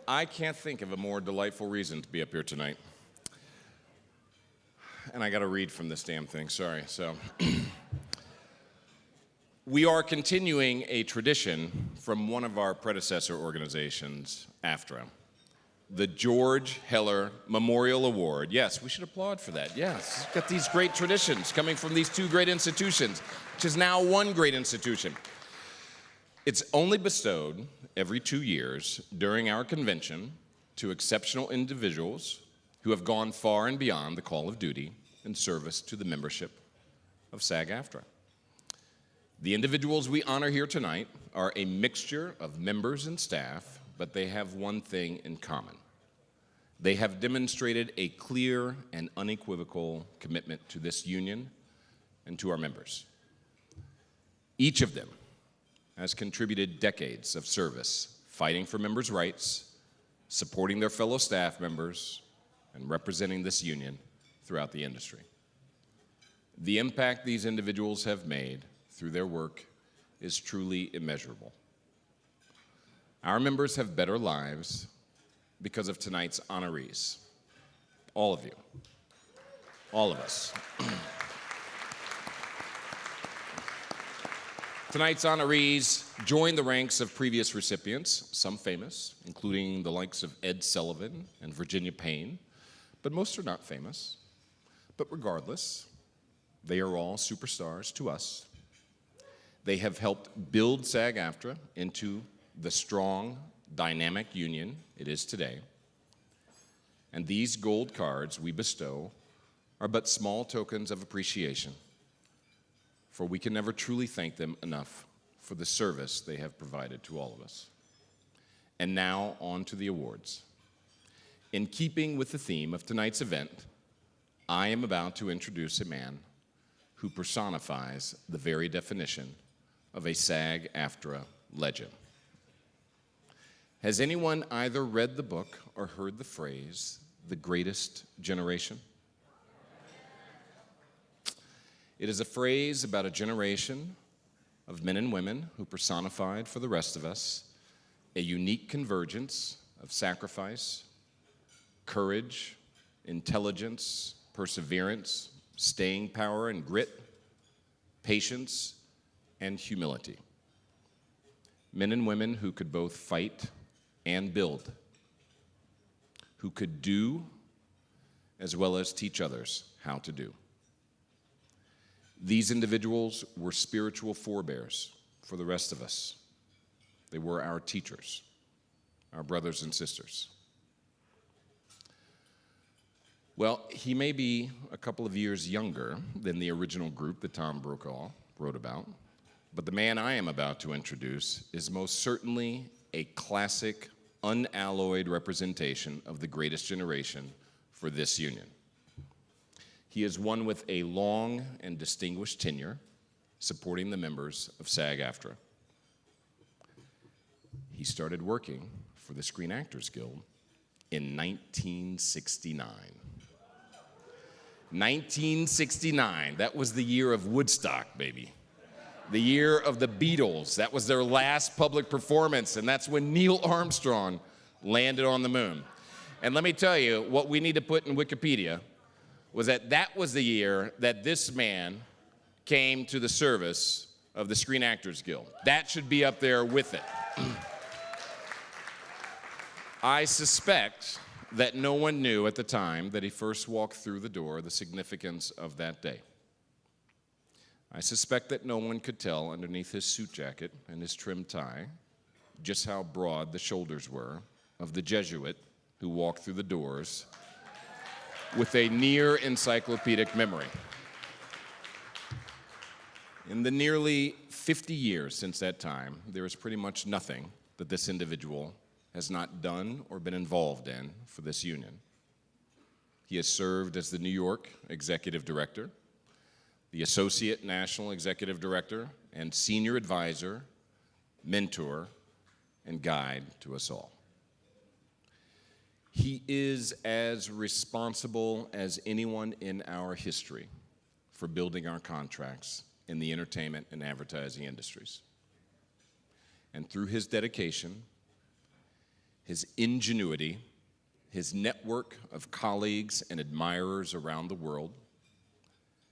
I can't think of a more delightful reason to be up here tonight. And I got to read from this damn thing, sorry. We are continuing a tradition from one of our predecessor organizations, AFTRA, the George Heller Memorial Award. Yes, we should applaud for that. Yes, we've got these great traditions coming from these two great institutions, which is now one great institution. It's only bestowed every 2 years during our convention to exceptional individuals who have gone far and beyond the call of duty in service to the membership of SAG-AFTRA. The individuals we honor here tonight are a mixture of members and staff, but they have one thing in common. They have demonstrated a clear and unequivocal commitment to this union and to our members. Each of them has contributed decades of service, fighting for members' rights, supporting their fellow staff members, and representing this union throughout the industry. The impact these individuals have made through their work is truly immeasurable. Our members have better lives because of tonight's honorees. All of you. All of us. Tonight's honorees join the ranks of previous recipients, some famous, including the likes of Ed Sullivan and Virginia Payne, but most are not famous. But regardless, they are all superstars to us. They have helped build SAG-AFTRA into the strong, dynamic union it is today. And these gold cards we bestow are but small tokens of appreciation, for we can never truly thank them enough for the service they have provided to all of us. And now on to the awards. In keeping with the theme of tonight's event, I am about to introduce a man who personifies the very definition of a SAG-AFTRA legend. Has anyone either read the book or heard the phrase, "the greatest generation"? It is a phrase about a generation of men and women who personified for the rest of us a unique convergence of sacrifice, courage, intelligence, perseverance, staying power and grit, patience, and humility. Men and women who could both fight and build, who could do as well as teach others how to do. These individuals were spiritual forebears for the rest of us. They were our teachers, our brothers and sisters. Well, he may be a couple of years younger than the original group that Tom Brokaw wrote about, but the man I am about to introduce is most certainly a classic, unalloyed representation of the greatest generation for this union. He is one with a long and distinguished tenure supporting the members of SAG-AFTRA. He started working for the Screen Actors Guild in 1969. 1969, that was the year of Woodstock, baby. The year of the Beatles. That was their last public performance, and that's when Neil Armstrong landed on the moon. And let me tell you, what we need to put in Wikipedia was that that was the year that this man came to the service of the Screen Actors Guild. That should be up there with it. I suspect that no one knew at the time that he first walked through the door the significance of that day. I suspect that no one could tell underneath his suit jacket and his trim tie just how broad the shoulders were of the Jesuit who walked through the doors with a near encyclopedic memory. In the nearly 50 years since that time, there is pretty much nothing that this individual has not done or been involved in for this union. He has served as the New York Executive Director, the Associate National Executive Director, and Senior Advisor, Mentor, and Guide to us all. He is as responsible as anyone in our history for building our contracts in the entertainment and advertising industries. And through his dedication, his ingenuity, his network of colleagues and admirers around the world.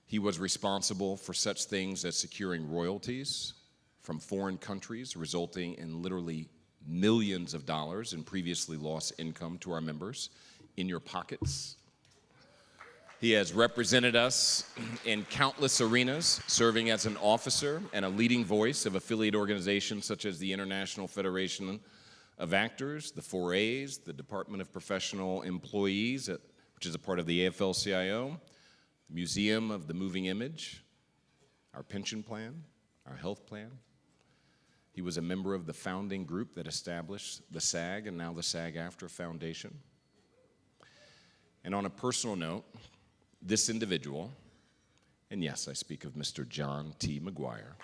He was responsible for such things as securing royalties from foreign countries, resulting in literally millions of dollars in previously lost income to our members in your pockets. He has represented us in countless arenas, serving as an officer and a leading voice of affiliate organizations such as the International Federation of Actors, the 4As, the Department of Professional Employees, which is a part of the AFL-CIO, the Museum of the Moving Image, our pension plan, our health plan. He was a member of the founding group that established the SAG and now the SAG-AFTRA Foundation. And on a personal note, this individual, and yes, I speak of Mr. John T. McGuire,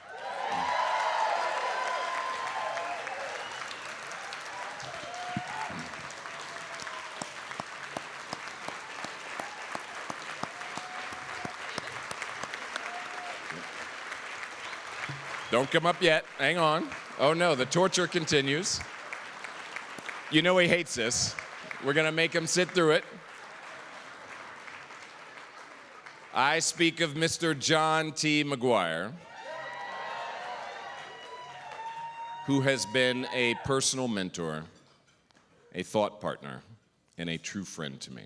don't come up yet, hang on. Oh no, the torture continues. You know he hates this. We're gonna make him sit through it. I speak of Mr. John T. McGuire, who has been a personal mentor, a thought partner, and a true friend to me.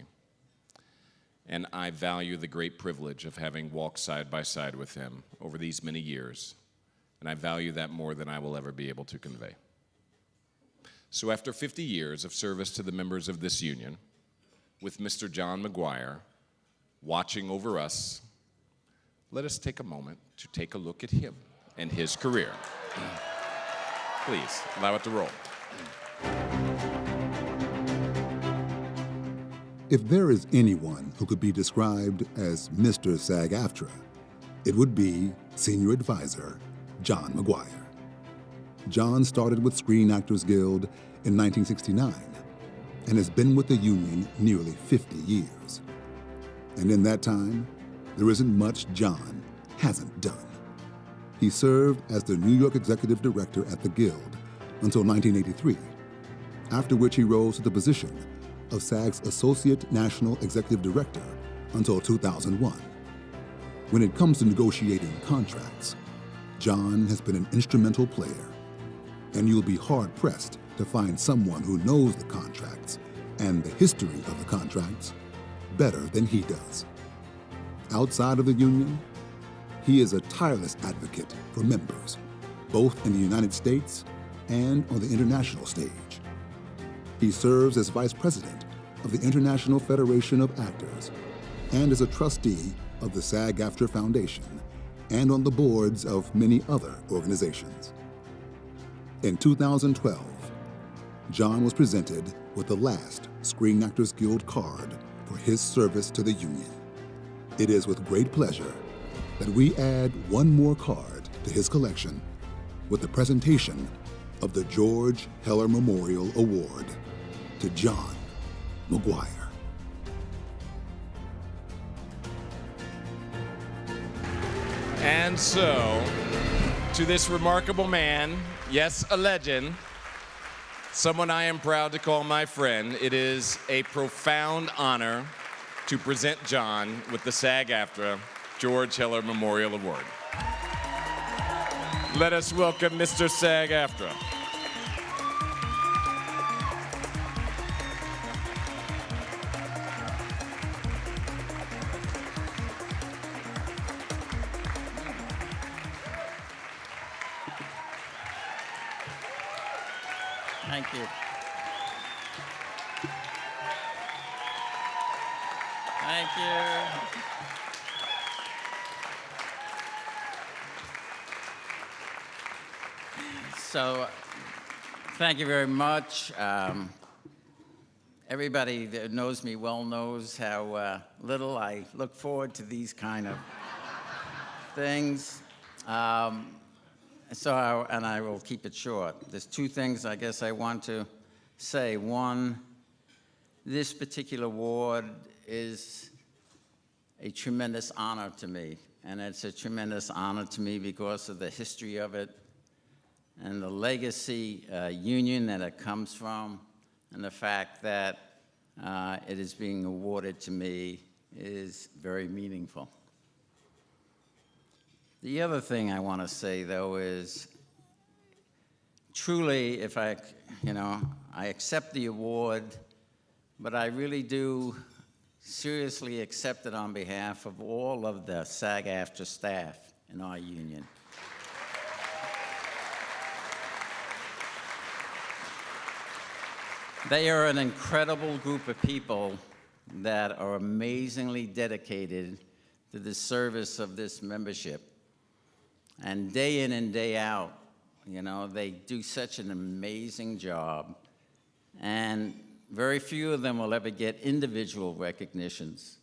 And I value the great privilege of having walked side by side with him over these many years. And I value that more than I will ever be able to convey. So after 50 years of service to the members of this union, with Mr. John McGuire watching over us, let us take a moment to take a look at him and his career. Please, allow it to roll. If there is anyone who could be described as Mr. SAG-AFTRA, it would be Senior Advisor John McGuire. John started with Screen Actors Guild in 1969 and has been with the union nearly 50 years. And in that time, there isn't much John hasn't done. He served as the New York Executive Director at the Guild until 1983, after which he rose to the position of SAG's Associate National Executive Director until 2001. When it comes to negotiating contracts, John has been an instrumental player, and you'll be hard-pressed to find someone who knows the contracts and the history of the contracts better than he does. Outside of the union, he is a tireless advocate for members, both in the United States and on the international stage. He serves as Vice President of the International Federation of Actors and is a trustee of the SAG-AFTRA Foundation and on the boards of many other organizations. In 2012, John was presented with the last Screen Actors Guild card for his service to the union. It is with great pleasure that we add one more card to his collection with the presentation of the George Heller Memorial Award to John McGuire. And so, to this remarkable man, yes, a legend, someone I am proud to call my friend, it is a profound honor to present John with the SAG-AFTRA George Heller Memorial Award. Let us welcome Mr. SAG-AFTRA. Thank you. Thank you. So, thank you very much. Everybody that knows me well knows how little I look forward to these kind of things. And I will keep it short. There's two things I guess I want to say. One, this particular award is a tremendous honor to me. And it's a tremendous honor to me because of the history of it and the legacy union that it comes from and the fact that it is being awarded to me is very meaningful. The other thing I want to say, though, is truly, if I accept the award, but I really do seriously accept it on behalf of all of the SAG-AFTRA staff in our union. They are an incredible group of people that are amazingly dedicated to the service of this membership. And day in and day out, they do such an amazing job. And very few of them will ever get individual recognitions.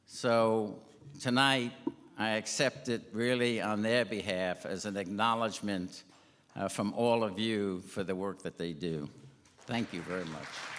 So tonight, I accept it really on their behalf as an acknowledgement from all of you for the work that they do. Thank you very much.